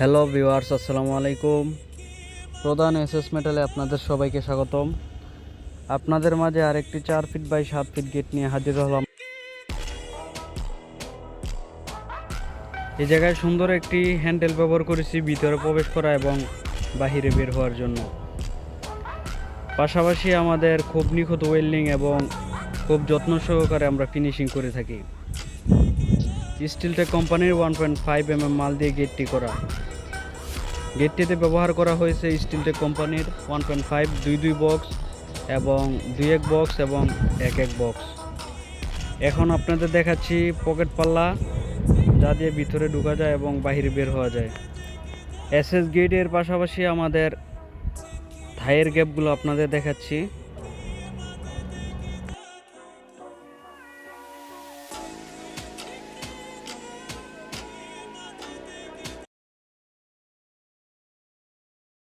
Hello viewers, আসসালামু আলাইকুম। প্রধান এসএস মেটালে আপনাদের সবাইকে স্বাগতম। আপনাদের মাঝে আরেকটি 4 ফিট বাই 7 ফিট গেট নিয়ে হাজির হলাম। এই জায়গায় সুন্দর একটি হ্যান্ডেল ব্যবহার করেছি ভিতরে প্রবেশ করা এবং বাহিরে বের হওয়ার জন্য। পাশাপাশি আমাদের খুব নিখুঁত ওয়েল্ডিং এবং খুব যত্ন সহকারে আমরা ফিনিশিং করে থাকি। স্টিলটেক কোম্পানির 1.5 mm মাল দিয়ে গেটটি করা। গেটটিতে ব্যবহার করা হয়েছে স্টিলটেক কোম্পানির 1.5 দুই বক্স এবং 2 বক্স এবং 1 বক্স। এখন আপনাদের দেখাচ্ছি পকেট পাল্লা, যা দিয়ে ভিতরে ঢোকা যায় এবং বাইরে বের হওয়া যায়। এসএস গেটের পাশাপাশি আমাদের থাইয়ের গ্যাপগুলো আপনাদের দেখাচ্ছি।